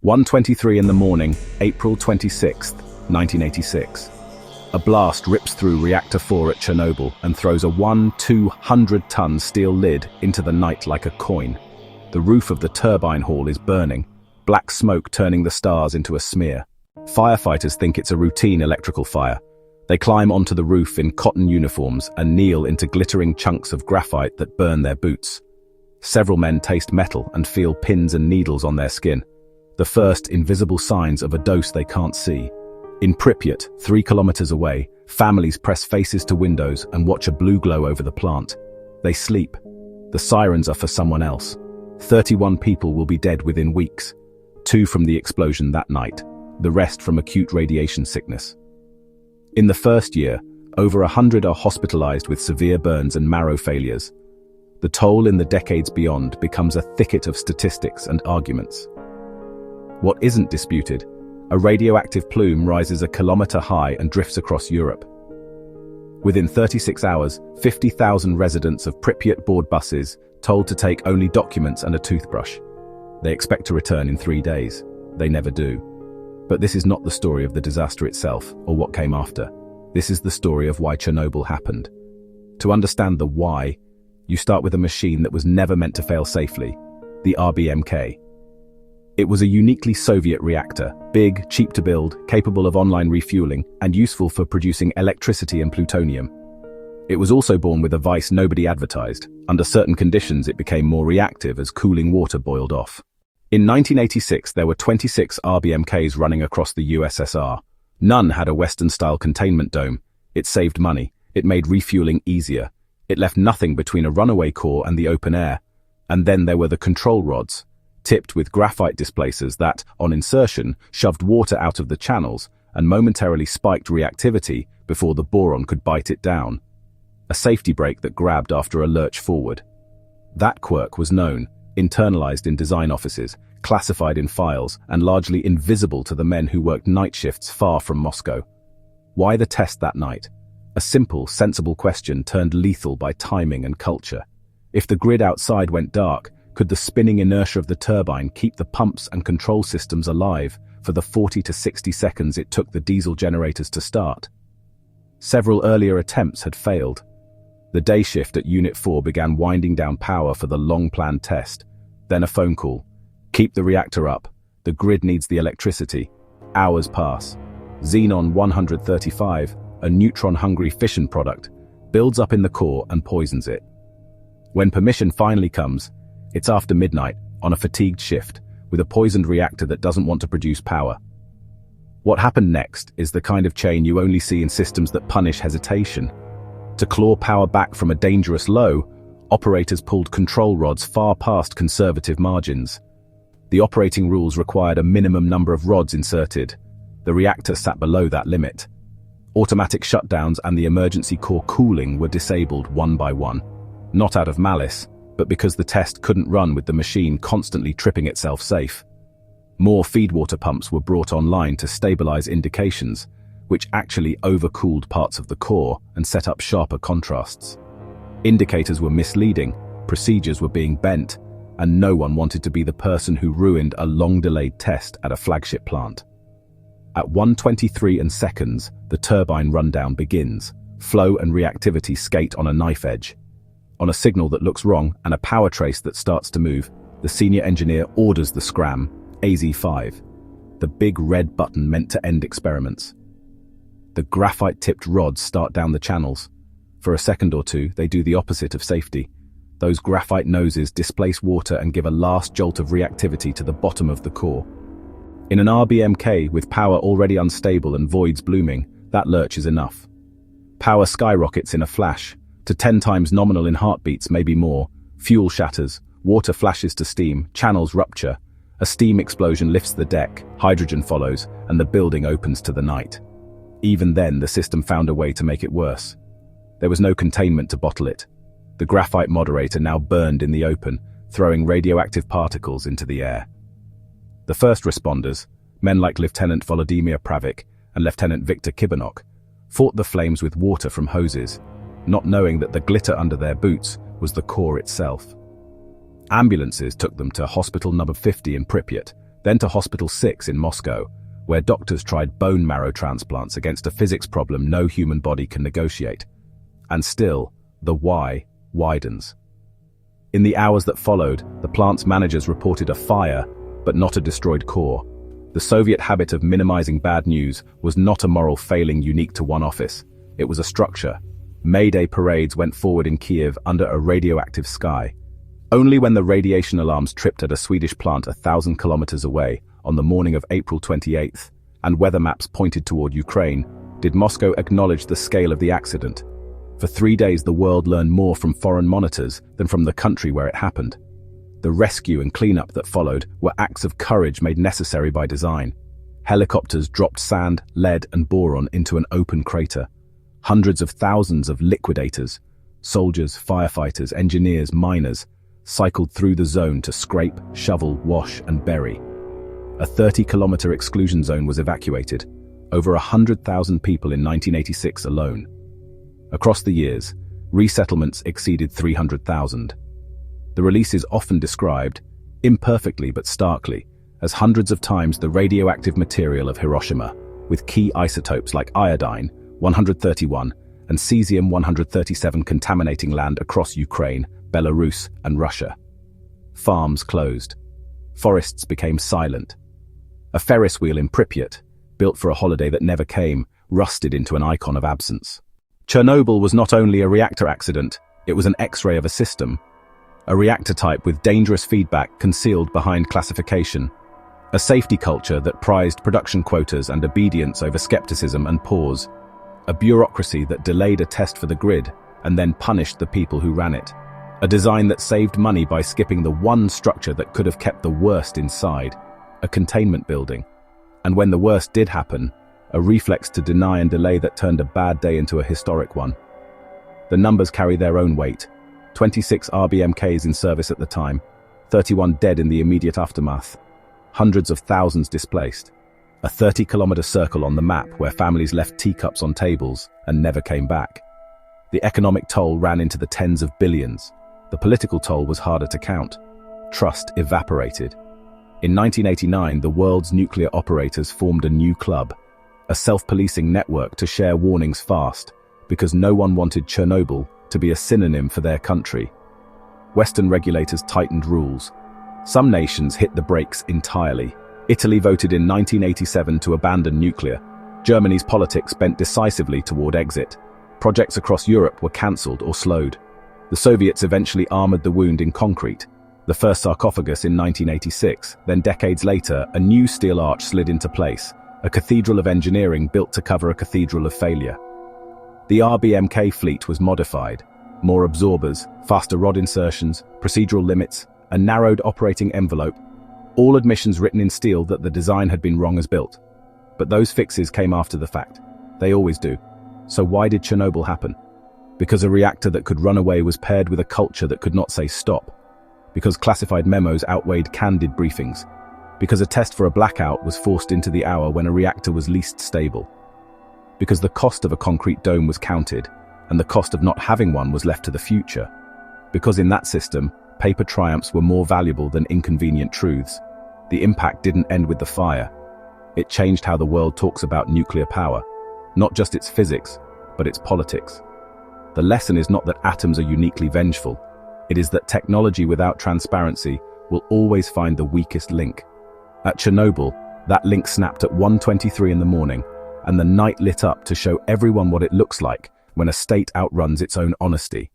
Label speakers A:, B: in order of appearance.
A: 1:23 in the morning, April 26, 1986. A blast rips through Reactor 4 at Chernobyl and throws a 200-ton steel lid into the night like a coin. The roof of the turbine hall is burning, black smoke turning the stars into a smear. Firefighters think it's a routine electrical fire. They climb onto the roof in cotton uniforms and kneel into glittering chunks of graphite that burn their boots. Several men taste metal and feel pins and needles on their skin, the first invisible signs of a dose they can't see. In Pripyat, 3 kilometers away, families press faces to windows and watch a blue glow over the plant. They sleep. The sirens are for someone else. 31 people will be dead within weeks. 2 from the explosion that night, the rest from acute radiation sickness. In the first year, over 100 are hospitalized with severe burns and marrow failures. The toll in the decades beyond becomes a thicket of statistics and arguments. What isn't disputed? A radioactive plume rises a kilometer high and drifts across Europe. Within 36 hours, 50,000 residents of Pripyat board buses told to take only documents and a toothbrush. They expect to return in 3 days. They never do. But this is not the story of the disaster itself or what came after. This is the story of why Chernobyl happened. To understand the why, you start with a machine that was never meant to fail safely, the RBMK. It was a uniquely Soviet reactor, big, cheap to build, capable of online refueling, and useful for producing electricity and plutonium. It was also born with a vice nobody advertised. Under certain conditions, it became more reactive as cooling water boiled off. In 1986, there were 26 RBMKs running across the USSR. None had a Western-style containment dome. It saved money. It made refueling easier. It left nothing between a runaway core and the open air. And then there were the control rods, tipped with graphite displacers that, on insertion, shoved water out of the channels and momentarily spiked reactivity before the boron could bite it down. A safety brake that grabbed after a lurch forward. That quirk was known, internalized in design offices, classified in files, and largely invisible to the men who worked night shifts far from Moscow. Why the test that night? A simple, sensible question turned lethal by timing and culture. If the grid outside went dark, could the spinning inertia of the turbine keep the pumps and control systems alive for the 40 to 60 seconds it took the diesel generators to start? Several earlier attempts had failed. The day shift at Unit 4 began winding down power for the long-planned test. Then a phone call. Keep the reactor up. The grid needs the electricity. Hours pass. Xenon 135, a neutron-hungry fission product, builds up in the core and poisons it. When permission finally comes, it's after midnight, on a fatigued shift, with a poisoned reactor that doesn't want to produce power. What happened next is the kind of chain you only see in systems that punish hesitation. To claw power back from a dangerous low, operators pulled control rods far past conservative margins. The operating rules required a minimum number of rods inserted. The reactor sat below that limit. Automatic shutdowns and the emergency core cooling were disabled one by one. Not out of malice, but because the test couldn't run with the machine constantly tripping itself safe. More feedwater pumps were brought online to stabilize indications, which actually overcooled parts of the core and set up sharper contrasts. Indicators were misleading, procedures were being bent, and no one wanted to be the person who ruined a long-delayed test at a flagship plant. At 1:23 in seconds, the turbine rundown begins. Flow and reactivity skate on a knife edge. On a signal that looks wrong and a power trace that starts to move, the senior engineer orders the scram, AZ5, the big red button meant to end experiments. The graphite-tipped rods start down the channels. For a second or two, they do the opposite of safety. Those graphite noses displace water and give a last jolt of reactivity to the bottom of the core. In an RBMK with power already unstable and voids blooming, that lurch is enough. Power skyrockets in a flash, to 10 times nominal in heartbeats, maybe more. Fuel shatters, water flashes to steam, channels rupture. A steam explosion lifts the deck, hydrogen follows, and the building opens to the night. Even then, the system found a way to make it worse. There was no containment to bottle it. The graphite moderator now burned in the open, throwing radioactive particles into the air. The first responders, men like Lieutenant Volodymyr Pravik and Lieutenant Viktor Kibanok, fought the flames with water from hoses, not knowing that the glitter under their boots was the core itself. Ambulances took them to Hospital Number 50 in Pripyat, Then to Hospital 6 in Moscow, where doctors tried bone marrow transplants against a physics problem no human body can negotiate. And still, the why widens. In the hours that followed, the plant's managers reported a fire, but not a destroyed core. The Soviet habit of minimizing bad news was not a moral failing unique to one office. It was a structure. May Day parades went forward in Kiev under a radioactive sky. Only when the radiation alarms tripped at a Swedish plant 1,000 kilometers away, on the morning of April 28th, and weather maps pointed toward Ukraine, did Moscow acknowledge the scale of the accident. For 3 days the world learned more from foreign monitors than from the country where it happened. The rescue and cleanup that followed were acts of courage made necessary by design. Helicopters dropped sand, lead and boron into an open crater. Hundreds of thousands of liquidators, soldiers, firefighters, engineers, miners, cycled through the zone to scrape, shovel, wash and bury. A 30-kilometer exclusion zone was evacuated, over 100,000 people in 1986 alone. Across the years, resettlements exceeded 300,000. The release is often described, imperfectly but starkly, as hundreds of times the radioactive material of Hiroshima, with key isotopes like iodine-131 and cesium-137 contaminating land across Ukraine, Belarus and Russia. Farms closed. Forests became silent. A Ferris wheel in Pripyat, built for a holiday that never came, rusted into an icon of absence. Chernobyl was not only a reactor accident, it was an X-ray of a system. A reactor type with dangerous feedback concealed behind classification. A safety culture that prized production quotas and obedience over skepticism and pause. A bureaucracy that delayed a test for the grid and then punished the people who ran it. A design that saved money by skipping the one structure that could have kept the worst inside, a containment building. And when the worst did happen, a reflex to deny and delay that turned a bad day into a historic one. The numbers carry their own weight. 26 RBMKs in service at the time, 31 dead in the immediate aftermath, hundreds of thousands displaced. A 30-kilometer circle on the map where families left teacups on tables and never came back. The economic toll ran into the tens of billions. The political toll was harder to count. Trust evaporated. In 1989, the world's nuclear operators formed a new club, a self-policing network to share warnings fast, because no one wanted Chernobyl to be a synonym for their country. Western regulators tightened rules. Some nations hit the brakes entirely. Italy voted in 1987 to abandon nuclear. Germany's politics bent decisively toward exit. Projects across Europe were cancelled or slowed. The Soviets eventually armored the wound in concrete. The first sarcophagus in 1986, then decades later, a new steel arch slid into place, a cathedral of engineering built to cover a cathedral of failure. The RBMK fleet was modified. More absorbers, faster rod insertions, procedural limits, a narrowed operating envelope, all admissions written in steel that the design had been wrong as built. But those fixes came after the fact. They always do. So why did Chernobyl happen? Because a reactor that could run away was paired with a culture that could not say stop. Because classified memos outweighed candid briefings. Because a test for a blackout was forced into the hour when a reactor was least stable. Because the cost of a concrete dome was counted, and the cost of not having one was left to the future. Because in that system, paper triumphs were more valuable than inconvenient truths. The impact didn't end with the fire. It changed how the world talks about nuclear power. Not just its physics, but its politics. The lesson is not that atoms are uniquely vengeful. It is that technology without transparency will always find the weakest link. At Chernobyl, that link snapped at 1:23 in the morning, and the night lit up to show everyone what it looks like when a state outruns its own honesty.